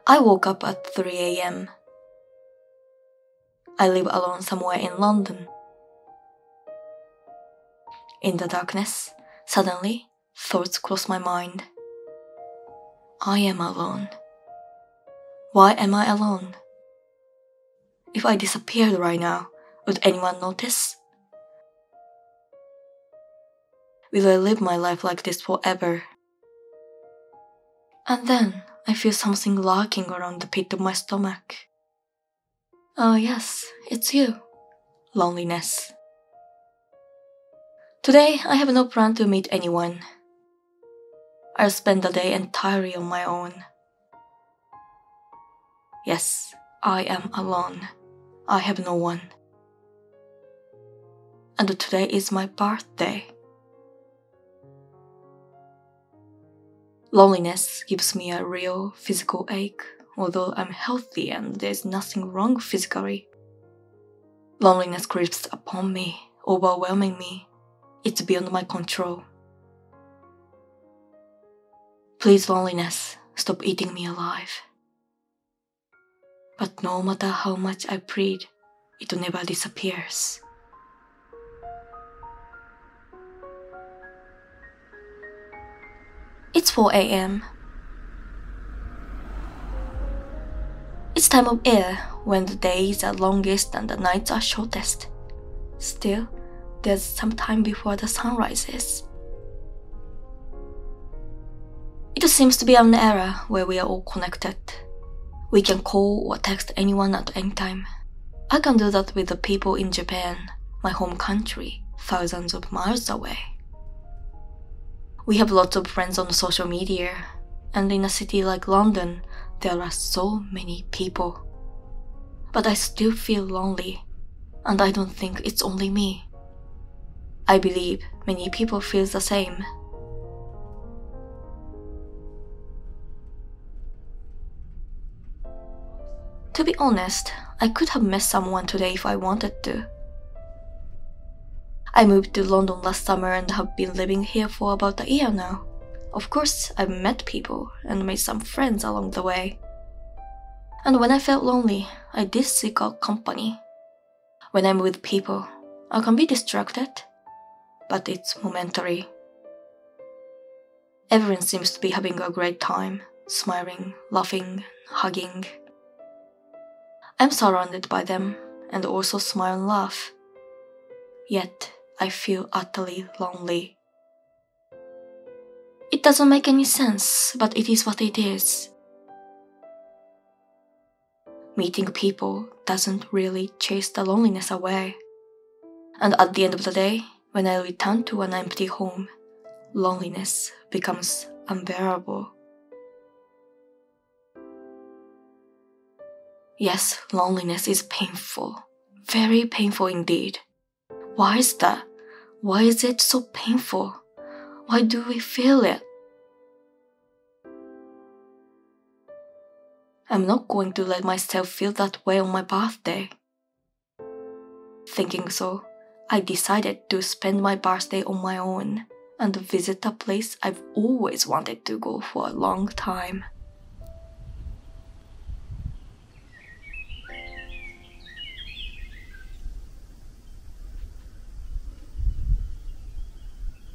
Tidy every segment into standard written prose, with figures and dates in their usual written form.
I woke up at 3 a.m. I live alone somewhere in London. In the darkness, suddenly, thoughts cross my mind. I am alone. Why am I alone? If I disappeared right now, would anyone notice? Will I live my life like this forever? And then I feel something lurking around the pit of my stomach. Oh yes, it's you. Loneliness. Today I have no plan to meet anyone. I'll spend the day entirely on my own. Yes, I am alone. I have no one. And today is my birthday. Loneliness gives me a real physical ache, although I'm healthy and there's nothing wrong physically. Loneliness creeps upon me, overwhelming me. It's beyond my control. Please, loneliness, stop eating me alive. But no matter how much I plead, it never disappears. It's 4 a.m. It's time of year when the days are longest and the nights are shortest. Still, there's some time before the sun rises. It seems to be an era where we are all connected. We can call or text anyone at any time. I can do that with the people in Japan, my home country, thousands of miles away. We have lots of friends on social media, and in a city like London, there are so many people. But I still feel lonely, and I don't think it's only me. I believe many people feel the same. To be honest, I could have met someone today if I wanted to. I moved to London last summer and have been living here for about a year now. Of course, I've met people and made some friends along the way. And when I felt lonely, I did seek out company. When I'm with people, I can be distracted, but it's momentary. Everyone seems to be having a great time, smiling, laughing, hugging. I'm surrounded by them and also smile and laugh. Yet, I feel utterly lonely. It doesn't make any sense, but it is what it is. Meeting people doesn't really chase the loneliness away. And at the end of the day, when I return to an empty home, loneliness becomes unbearable. Yes, loneliness is painful. Very painful indeed. Why is that? Why is it so painful? Why do we feel it? I'm not going to let myself feel that way on my birthday. Thinking so, I decided to spend my birthday on my own and visit a place I've always wanted to go for a long time.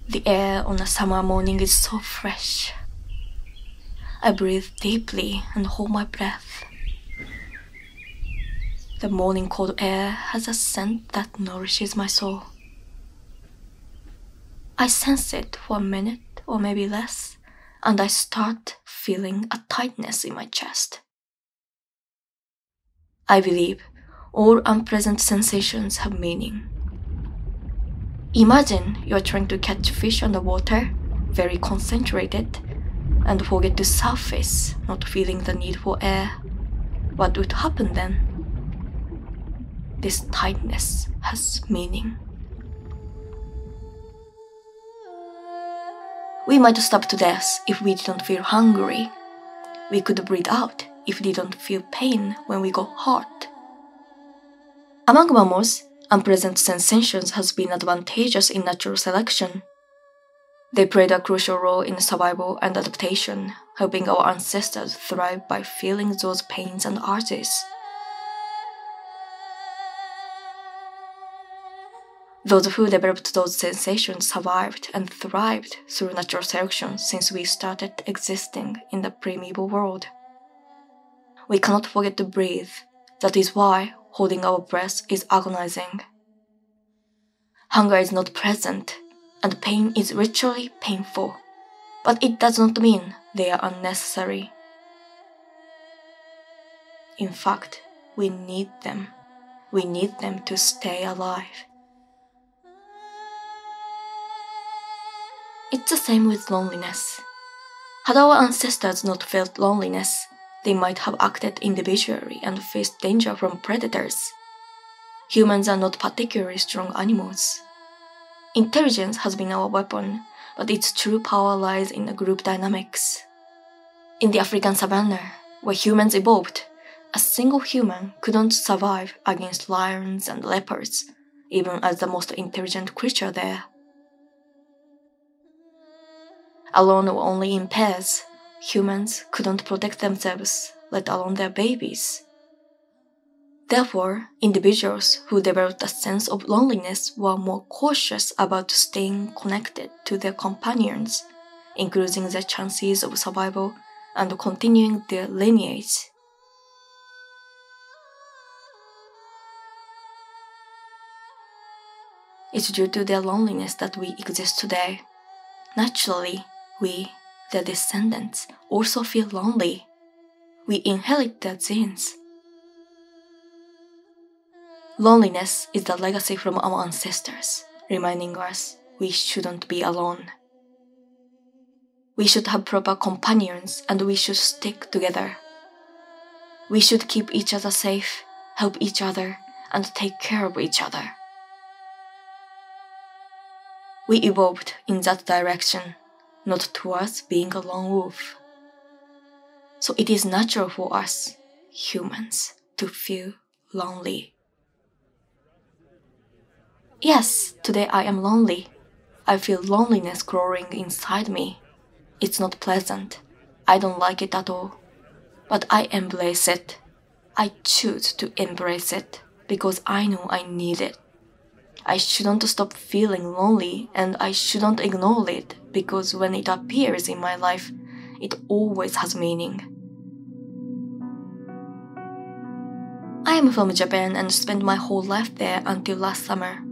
The air on a summer morning is so fresh. I breathe deeply and hold my breath. The morning cold air has a scent that nourishes my soul. I sense it for a minute or maybe less, and I start feeling a tightness in my chest. I believe all unpleasant sensations have meaning. Imagine you're trying to catch fish underwater, very concentrated, and forget to surface, not feeling the need for air. What would happen then? This tightness has meaning. We might starve to death if we didn't feel hungry. We could breathe out if we didn't feel pain when we got hurt. Among mammals, unpleasant sensations has been advantageous in natural selection. They played a crucial role in survival and adaptation, helping our ancestors thrive by feeling those pains and urges. Those who developed those sensations survived and thrived through natural selection since we started existing in the primeval world. We cannot forget to breathe. That is why holding our breath is agonizing. Hunger is not present, and pain is literally painful, but it does not mean they are unnecessary. In fact, we need them. We need them to stay alive. It's the same with loneliness. Had our ancestors not felt loneliness, they might have acted individually and faced danger from predators. Humans are not particularly strong animals. Intelligence has been our weapon, but its true power lies in the group dynamics. In the African savanna, where humans evolved, a single human couldn't survive against lions and leopards, even as the most intelligent creature there. Alone or only in pairs, humans couldn't protect themselves, let alone their babies. Therefore, individuals who developed a sense of loneliness were more cautious about staying connected to their companions, increasing their chances of survival and continuing their lineage. It's due to their loneliness that we exist today. Naturally, we, their descendants, also feel lonely. We inherit their genes. Loneliness is the legacy from our ancestors, reminding us we shouldn't be alone. We should have proper companions and we should stick together. We should keep each other safe, help each other, and take care of each other. We evolved in that direction, not towards being a lone wolf. So it is natural for us, humans, to feel lonely. Yes, today I am lonely. I feel loneliness growing inside me. It's not pleasant. I don't like it at all. But I embrace it. I choose to embrace it because I know I need it. I shouldn't stop feeling lonely and I shouldn't ignore it because when it appears in my life, it always has meaning. I am from Japan and spent my whole life there until last summer.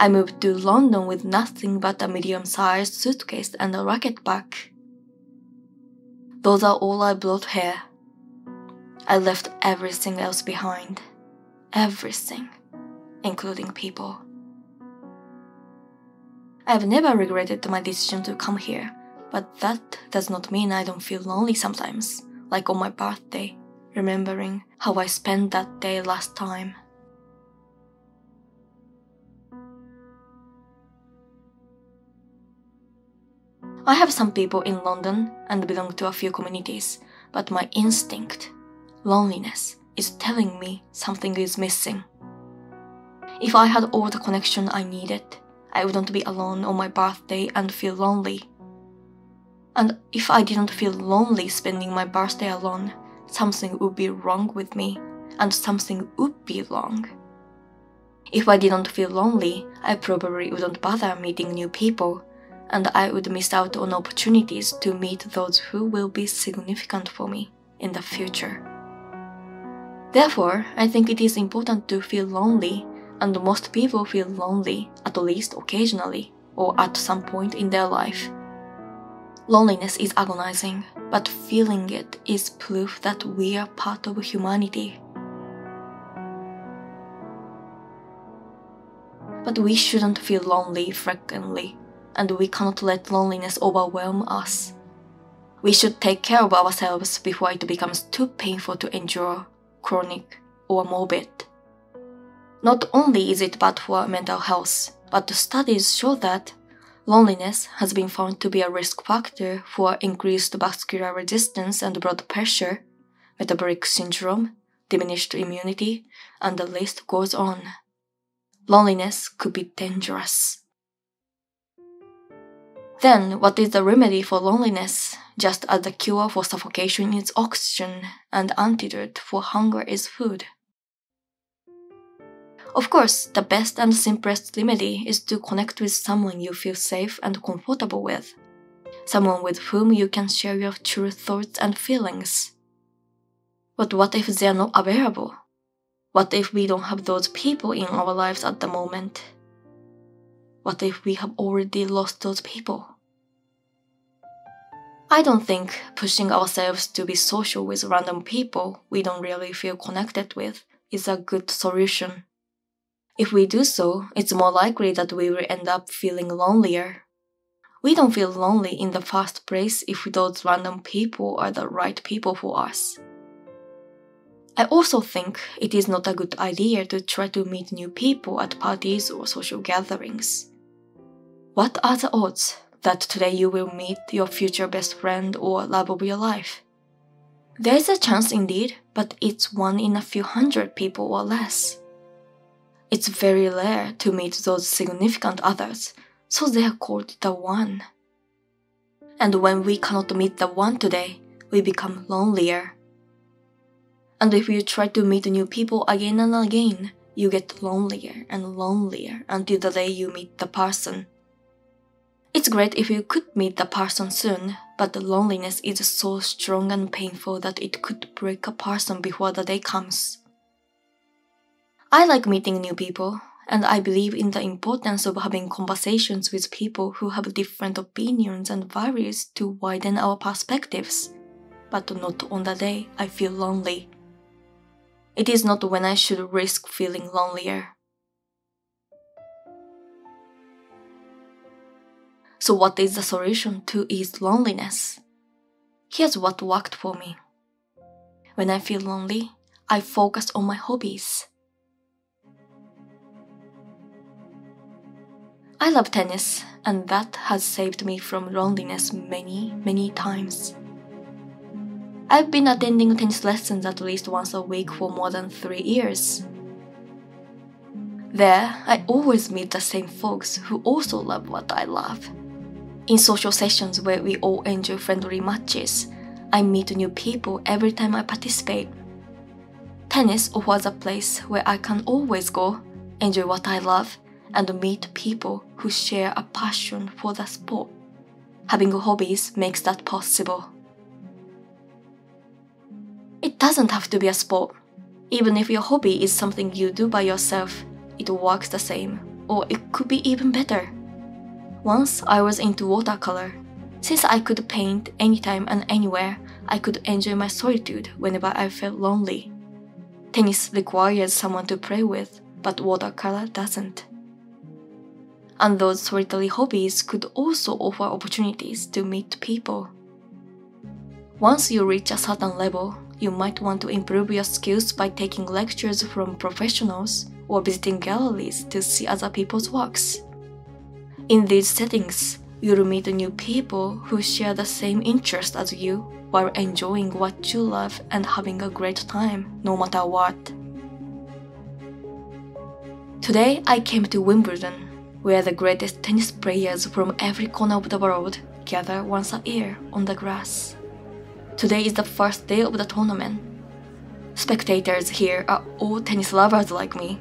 I moved to London with nothing but a medium-sized suitcase and a racket bag. Those are all I brought here. I left everything else behind. Everything, including people. I have never regretted my decision to come here, but that does not mean I don't feel lonely sometimes, like on my birthday, remembering how I spent that day last time. I have some people in London and belong to a few communities, but my instinct, loneliness, is telling me something is missing. If I had all the connection I needed, I wouldn't be alone on my birthday and feel lonely. And if I didn't feel lonely spending my birthday alone, something would be wrong with me, and something would be wrong. If I didn't feel lonely, I probably wouldn't bother meeting new people, and I would miss out on opportunities to meet those who will be significant for me in the future. Therefore, I think it is important to feel lonely, and most people feel lonely at least occasionally or at some point in their life. Loneliness is agonizing, but feeling it is proof that we are part of humanity. But we shouldn't feel lonely frequently, and we cannot let loneliness overwhelm us. We should take care of ourselves before it becomes too painful to endure, chronic, or morbid. Not only is it bad for mental health, but the studies show that loneliness has been found to be a risk factor for increased vascular resistance and blood pressure, metabolic syndrome, diminished immunity, and the list goes on. Loneliness could be dangerous. Then, what is the remedy for loneliness? Just as the cure for suffocation is oxygen and antidote for hunger is food. Of course, the best and simplest remedy is to connect with someone you feel safe and comfortable with. Someone with whom you can share your true thoughts and feelings. But what if they are not available? What if we don't have those people in our lives at the moment? What if we have already lost those people? I don't think pushing ourselves to be social with random people we don't really feel connected with is a good solution. If we do so, it's more likely that we will end up feeling lonelier. We don't feel lonely in the first place if those random people are the right people for us. I also think it is not a good idea to try to meet new people at parties or social gatherings. What are the odds that today you will meet your future best friend or love of your life? There is a chance indeed, but it's 1 in a few hundred people or less. It's very rare to meet those significant others, so they are called the one. And when we cannot meet the one today, we become lonelier. And if you try to meet new people again and again, you get lonelier and lonelier until the day you meet the person. It's great if you could meet the person soon, but the loneliness is so strong and painful that it could break a person before the day comes. I like meeting new people, and I believe in the importance of having conversations with people who have different opinions and values to widen our perspectives, but not on the day I feel lonely. It is not when I should risk feeling lonelier. So what is the solution to ease loneliness? Here's what worked for me. When I feel lonely, I focus on my hobbies. I love tennis, and that has saved me from loneliness many times. I've been attending tennis lessons at least once a week for more than 3 years. There, I always meet the same folks who also love what I love. In social sessions where we all enjoy friendly matches, I meet new people every time I participate. Tennis offers a place where I can always go, enjoy what I love, and meet people who share a passion for the sport. Having hobbies makes that possible. It doesn't have to be a sport. Even if your hobby is something you do by yourself, it works the same, or it could be even better. Once I was into watercolor. Since I could paint anytime and anywhere, I could enjoy my solitude whenever I felt lonely. Tennis requires someone to play with, but watercolor doesn't. And those solitary hobbies could also offer opportunities to meet people. Once you reach a certain level, you might want to improve your skills by taking lectures from professionals or visiting galleries to see other people's works. In these settings, you'll meet new people who share the same interest as you while enjoying what you love and having a great time, no matter what. Today, I came to Wimbledon, where the greatest tennis players from every corner of the world gather once a year on the grass. Today is the first day of the tournament. Spectators here are all tennis lovers like me.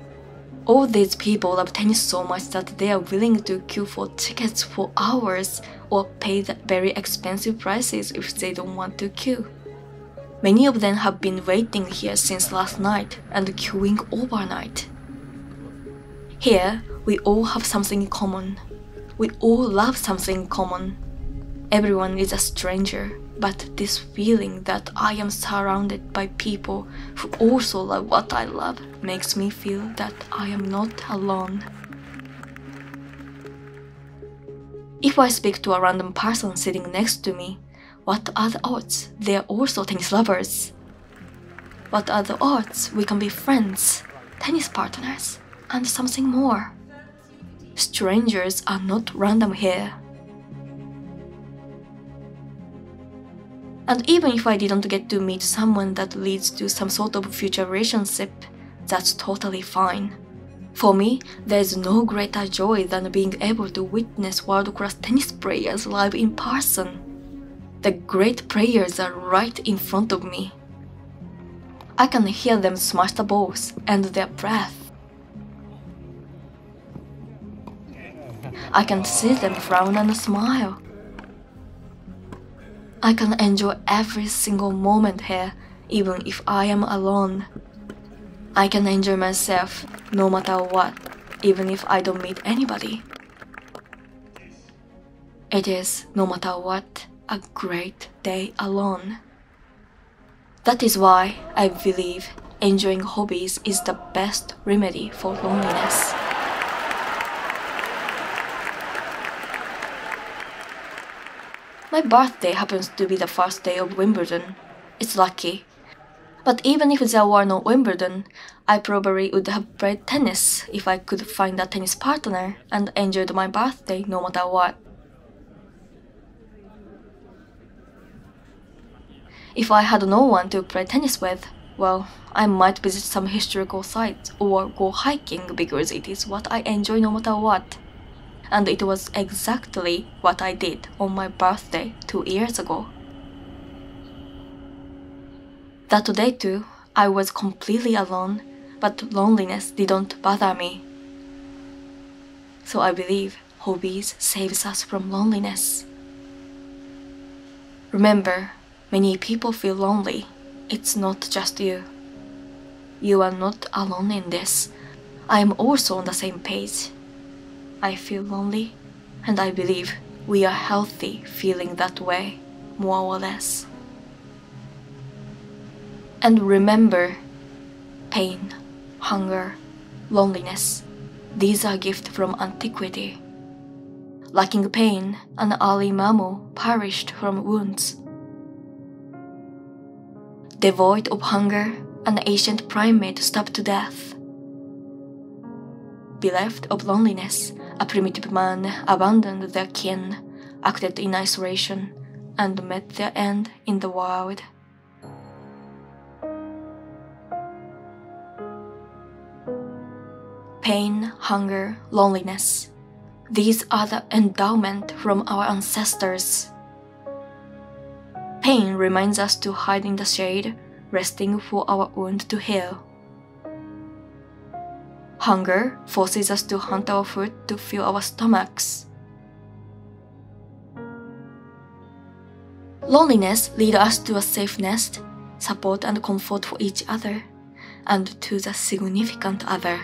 All these people love tennis so much that they are willing to queue for tickets for hours or pay the very expensive prices if they don't want to queue. Many of them have been waiting here since last night and queuing overnight. Here, we all have something in common. We all love something in common. Everyone is a stranger, but this feeling that I am surrounded by people who also love what I love makes me feel that I am not alone. If I speak to a random person sitting next to me, what are the odds they are also tennis lovers? What are the odds we can be friends, tennis partners, and something more? Strangers are not random here. And even if I didn't get to meet someone that leads to some sort of future relationship, that's totally fine. For me, there is no greater joy than being able to witness world-class tennis players live in person. The great players are right in front of me. I can hear them smash the balls and their breath. I can see them frown and smile. I can enjoy every single moment here, even if I am alone. I can enjoy myself no matter what, even if I don't meet anybody. It is, no matter what, a great day alone. That is why I believe enjoying hobbies is the best remedy for loneliness. My birthday happens to be the first day of Wimbledon. It's lucky. But even if there were no Wimbledon, I probably would have played tennis if I could find a tennis partner and enjoyed my birthday no matter what. If I had no one to play tennis with, well, I might visit some historical sites or go hiking because it is what I enjoy no matter what. And it was exactly what I did on my birthday 2 years ago. That day too, I was completely alone, but loneliness didn't bother me. So I believe hobbies saves us from loneliness. Remember, many people feel lonely. It's not just you. You are not alone in this. I am also on the same page. I feel lonely, and I believe we are healthy feeling that way, more or less. And remember, pain, hunger, loneliness, these are gifts from antiquity. Lacking pain, an early mammal perished from wounds. Devoid of hunger, an ancient primate starved to death. Bereft of loneliness, a primitive man abandoned their kin, acted in isolation, and met their end in the wild. Pain, hunger, loneliness. These are the endowment from our ancestors. Pain reminds us to hide in the shade, resting for our wound to heal. Hunger forces us to hunt our food to fill our stomachs. Loneliness leads us to a safe nest, support and comfort for each other, and to the significant other.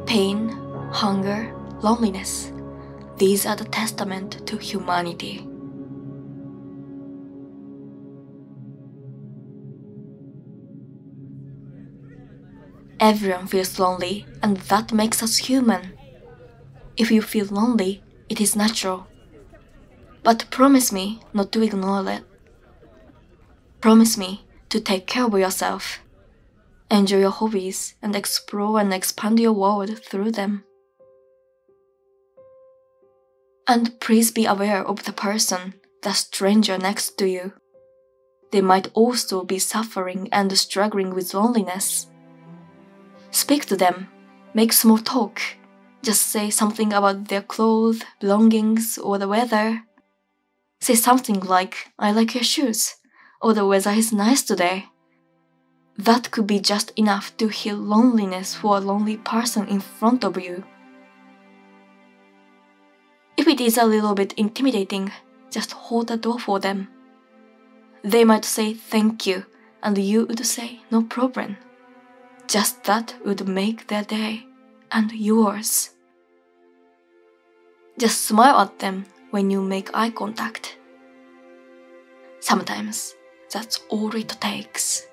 Pain, hunger, loneliness. These are the testament to humanity. Everyone feels lonely, and that makes us human. If you feel lonely, it is natural. But promise me not to ignore it. Promise me to take care of yourself. Enjoy your hobbies and explore and expand your world through them. And please be aware of the person, the stranger next to you. They might also be suffering and struggling with loneliness. Speak to them, make small talk. Just say something about their clothes, belongings, or the weather. Say something like, "I like your shoes," or "the weather is nice today." That could be just enough to heal loneliness for a lonely person in front of you. If it is a little bit intimidating, just hold the door for them. They might say thank you, and you would say no problem. Just that would make their day, and yours. Just smile at them when you make eye contact. Sometimes that's all it takes.